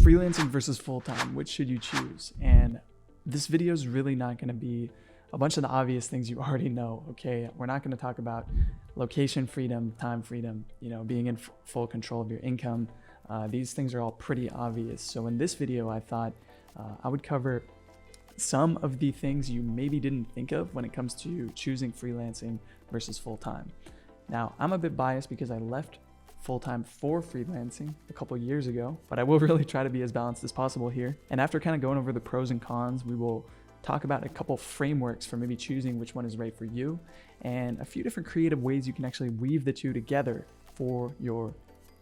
Freelancing versus full-time, which should you choose? And this video is really not going to be a bunch of the obvious things you already know, okay? We're not going to talk about location freedom, time freedom, being in full control of your income. These things are all pretty obvious. So in this video, I thought I would cover some of the things you maybe didn't think of when it comes to choosing freelancing versus full-time. Now, I'm a bit biased because I left full-time for freelancing a couple years ago, but I will really try to be as balanced as possible here. And after kind of going over the pros and cons, we will talk about a couple frameworks for maybe choosing which one is right for you and a few different creative ways you can actually weave the two together for your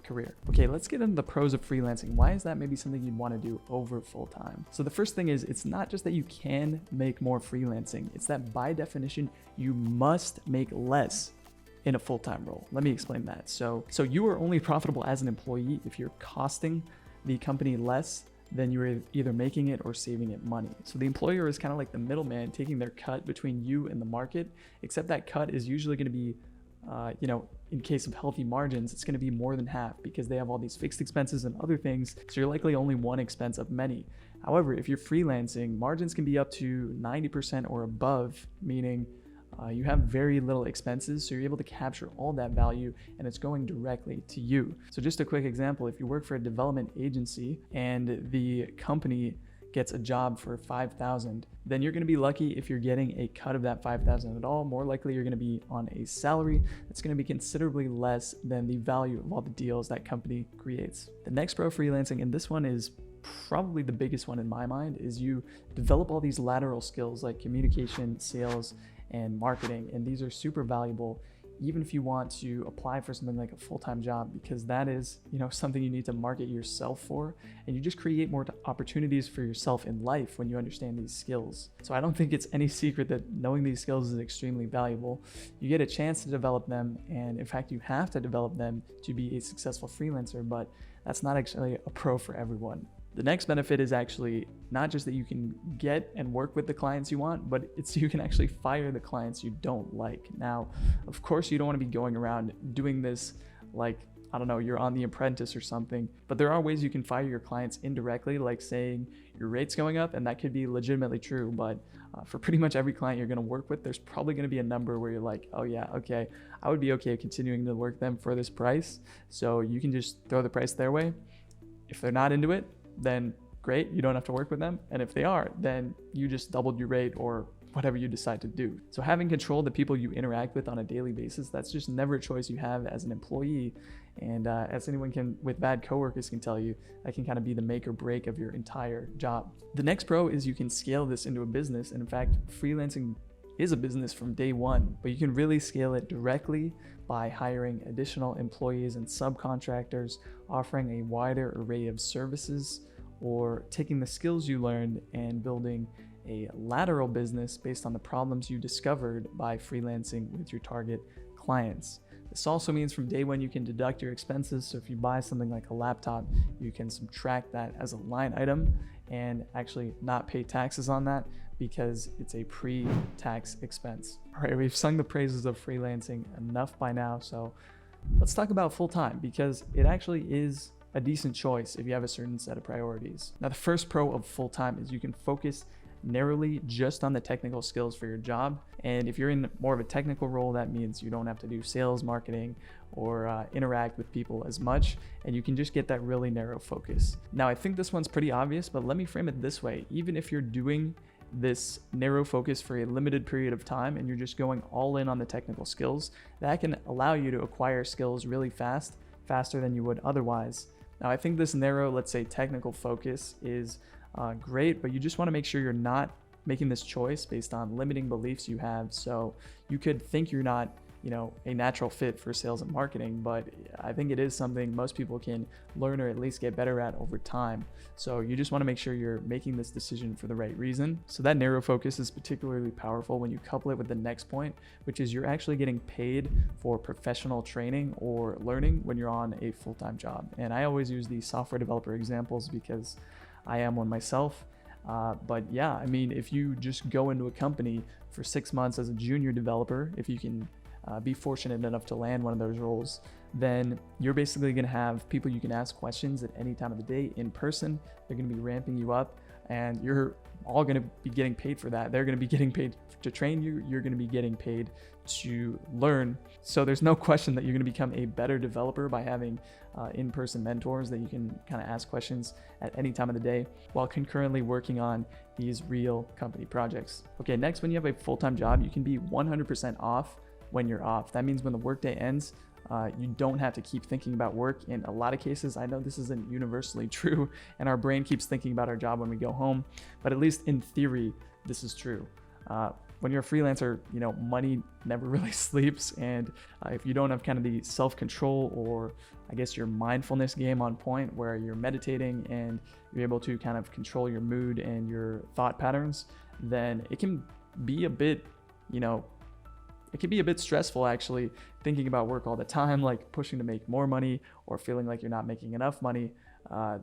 career. Okay, let's get into the pros of freelancing. Why is that maybe something you'd want to do over full-time? So the first thing is, it's not just that you can make more freelancing, it's that by definition, you must make less in a full-time role. Let me explain that. So you are only profitable as an employee if you're costing the company less than you're either making it or saving it money. So the employer is kind of like the middleman taking their cut between you and the market, except that cut is usually going to be in case of healthy margins, it's going to be more than half because they have all these fixed expenses and other things. So you're likely only one expense of many. However, if you're freelancing, margins can be up to 90% or above, meaning you have very little expenses. So you're able to capture all that value and it's going directly to you. So just a quick example, if you work for a development agency and the company gets a job for $5,000, then you're going to be lucky if you're getting a cut of that $5,000 at all. More likely you're going to be on a salary that's going to be considerably less than the value of all the deals that company creates. The next pro of freelancing, and this one is probably the biggest one in my mind, is you develop all these lateral skills like communication, sales, and marketing. And these are super valuable even if you want to apply for something like a full-time job, because that is, something you need to market yourself for, and you just create more opportunities for yourself in life when you understand these skills. So I don't think it's any secret that knowing these skills is extremely valuable. You get a chance to develop them, and in fact, you have to develop them to be a successful freelancer, but that's not actually a pro for everyone. The next benefit is actually not just that you can get and work with the clients you want, but it's you can actually fire the clients you don't like. Now, of course, you don't want to be going around doing this like, I don't know, you're on The Apprentice or something, but there are ways you can fire your clients indirectly, like saying your rate's going up, and that could be legitimately true. But for pretty much every client you're going to work with, there's probably going to be a number where you're like, oh yeah, okay, I would be okay continuing to work them for this price. So you can just throw the price their way. If they're not into it, then great, you don't have to work with them. And if they are, then you just doubled your rate or whatever you decide to do. So having control of the people you interact with on a daily basis, that's just never a choice you have as an employee. And as anyone with bad coworkers can tell you, that can kind of be the make or break of your entire job. The next pro is you can scale this into a business. And in fact, freelancing is a business from day one, but you can really scale it directly by hiring additional employees and subcontractors, offering a wider array of services, or taking the skills you learned and building a lateral business based on the problems you discovered by freelancing with your target clients. This also means from day one you can deduct your expenses. So if you buy something like a laptop, you can subtract that as a line item and actually not pay taxes on that because it's a pre-tax expense. All right, we've sung the praises of freelancing enough by now, so let's talk about full-time, because it actually is a decent choice if you have a certain set of priorities. Now, the first pro of full-time is you can focus narrowly just on the technical skills for your job. And if you're in more of a technical role, that means you don't have to do sales, marketing, or interact with people as much, and you can just get that really narrow focus. Now, I think this one's pretty obvious, but let me frame it this way. Even if you're doing this narrow focus for a limited period of time and you're just going all in on the technical skills, that can allow you to acquire skills really fast, faster than you would otherwise. Now, I think this narrow, let's say, technical focus is great, but you just want to make sure you're not making this choice based on limiting beliefs you have. So you could think you're not, a natural fit for sales and marketing, but I think it is something most people can learn or at least get better at over time. So you just want to make sure you're making this decision for the right reason. So that narrow focus is particularly powerful when you couple it with the next point, which is you're actually getting paid for professional training or learning when you're on a full-time job. And I always use these software developer examples because I am one myself. But yeah, I mean, if you just go into a company for 6 months as a junior developer, if you can be fortunate enough to land one of those roles, then you're basically going to have people you can ask questions at any time of the day in person. They're going to be ramping you up, and you're all going to be getting paid for that. They're going to be getting paid to train you. You're going to be getting paid to learn. So there's no question that you're going to become a better developer by having in-person mentors that you can kind of ask questions at any time of the day while concurrently working on these real company projects. Okay, next, when you have a full-time job, you can be 100% off when you're off. That means when the workday ends, you don't have to keep thinking about work. In a lot of cases, I know this isn't universally true, and our brain keeps thinking about our job when we go home, but at least in theory, this is true. When you're a freelancer, money never really sleeps, and if you don't have kind of the self-control, or I guess your mindfulness game on point, where you're meditating and you're able to kind of control your mood and your thought patterns, then it can be a bit, it can be a bit stressful actually, thinking about work all the time, like pushing to make more money or feeling like you're not making enough money.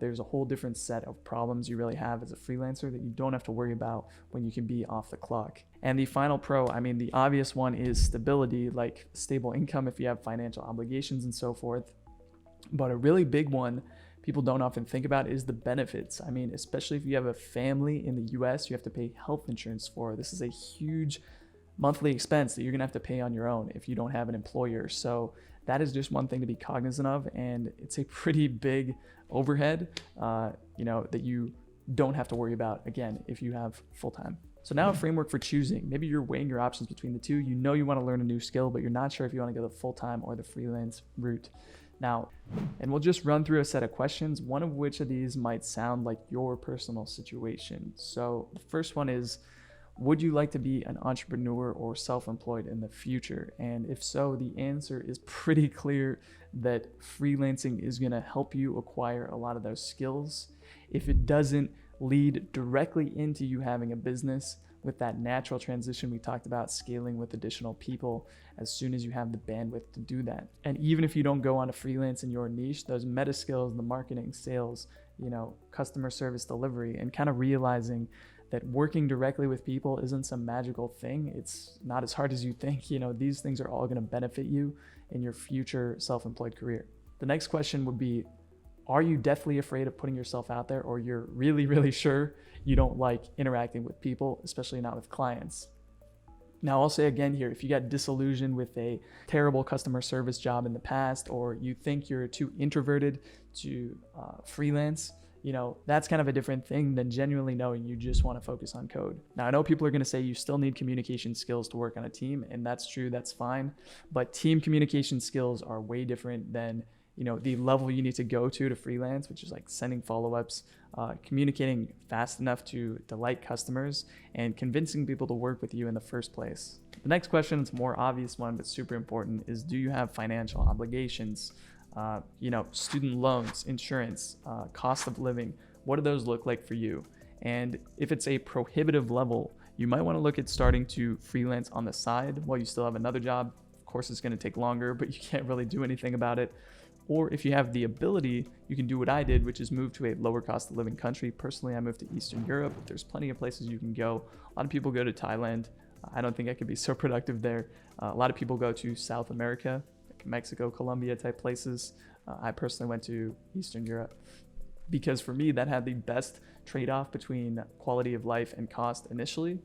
There's a whole different set of problems you really have as a freelancer that you don't have to worry about when you can be off the clock. And the final pro, the obvious one is stability, like stable income if you have financial obligations and so forth. But a really big one people don't often think about is the benefits. Especially if you have a family in the US, you have to pay health insurance for. This is a huge monthly expense that you're gonna have to pay on your own if you don't have an employer. So that is just one thing to be cognizant of, and it's a pretty big overhead, that you don't have to worry about, again, if you have full-time. So now a framework for choosing. Maybe you're weighing your options between the two. You want to learn a new skill, but you're not sure if you want to go the full-time or the freelance route. Now, and we'll just run through a set of questions, one of which of these might sound like your personal situation. So the first one is, would you like to be an entrepreneur or self-employed in the future? And if so, the answer is pretty clear that freelancing is going to help you acquire a lot of those skills. If it doesn't lead directly into you having a business, with that natural transition we talked about, scaling with additional people as soon as you have the bandwidth to do that. And even if you don't go on to freelance in your niche, those meta skills, the marketing, sales, customer service delivery, and kind of realizing that working directly with people isn't some magical thing. It's not as hard as you think. These things are all going to benefit you in your future self-employed career. The next question would be, are you deathly afraid of putting yourself out there, or you're really, really sure you don't like interacting with people, especially not with clients? Now, I'll say again here, if you got disillusioned with a terrible customer service job in the past, or you think you're too introverted to freelance, that's kind of a different thing than genuinely knowing you just want to focus on code. Now, I know people are going to say you still need communication skills to work on a team, and that's true, that's fine. But team communication skills are way different than the level you need to go to freelance, which is like sending follow-ups, communicating fast enough to delight customers, and convincing people to work with you in the first place. The next question is a more obvious one, but super important, is do you have financial obligations? Student loans, insurance, cost of living. What do those look like for you? And if it's a prohibitive level, you might want to look at starting to freelance on the side while you still have another job. Of course, it's going to take longer, but you can't really do anything about it. Or if you have the ability, you can do what I did, which is move to a lower cost of living country. Personally, I moved to Eastern Europe. There's plenty of places you can go. A lot of people go to Thailand. I don't think I could be so productive there. A lot of people go to South America, like Mexico, Colombia type places. I personally went to Eastern Europe because for me, that had the best trade-off between quality of life and cost initially.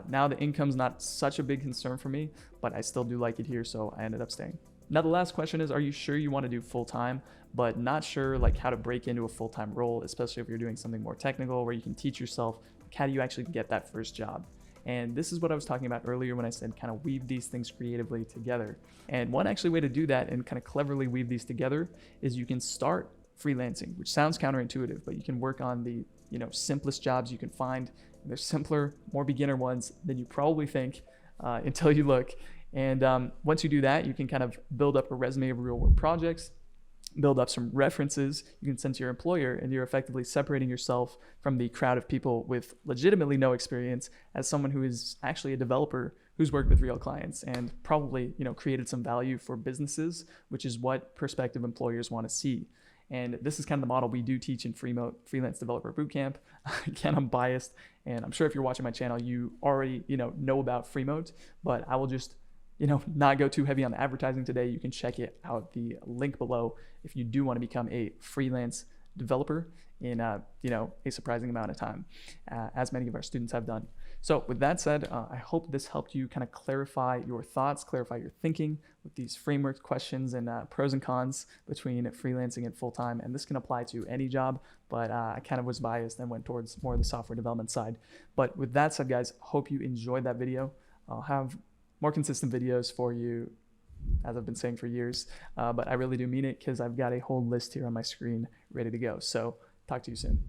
Now the income's not such a big concern for me, but I still do like it here, so I ended up staying. Now, the last question is, are you sure you want to do full-time, but not sure how to break into a full-time role, especially if you're doing something more technical where you can teach yourself, how do you actually get that first job? And this is what I was talking about earlier when I said kind of weave these things creatively together. And one actually way to do that and kind of cleverly weave these together is you can start freelancing, which sounds counterintuitive, but you can work on the simplest jobs you can find. There's simpler, more beginner ones than you probably think until you look. And once you do that, you can kind of build up a resume of real world projects, build up some references you can send to your employer, and you're effectively separating yourself from the crowd of people with legitimately no experience as someone who is actually a developer who's worked with real clients and probably created some value for businesses, which is what prospective employers want to see. And this is kind of the model we do teach in Freelance Developer Bootcamp. Again, I'm biased, and I'm sure if you're watching my channel, you already know about Freemote, but I will just not go too heavy on the advertising today, you can check it out, the link below, if you do want to become a freelance developer in a surprising amount of time, as many of our students have done. So with that said, I hope this helped you kind of clarify your thoughts, clarify your thinking with these framework questions and pros and cons between freelancing and full-time. And this can apply to any job, but I kind of was biased and went towards more of the software development side. But with that said, guys, hope you enjoyed that video. I'll have more consistent videos for you, as I've been saying for years, but I really do mean it, because I've got a whole list here on my screen ready to go. So talk to you soon.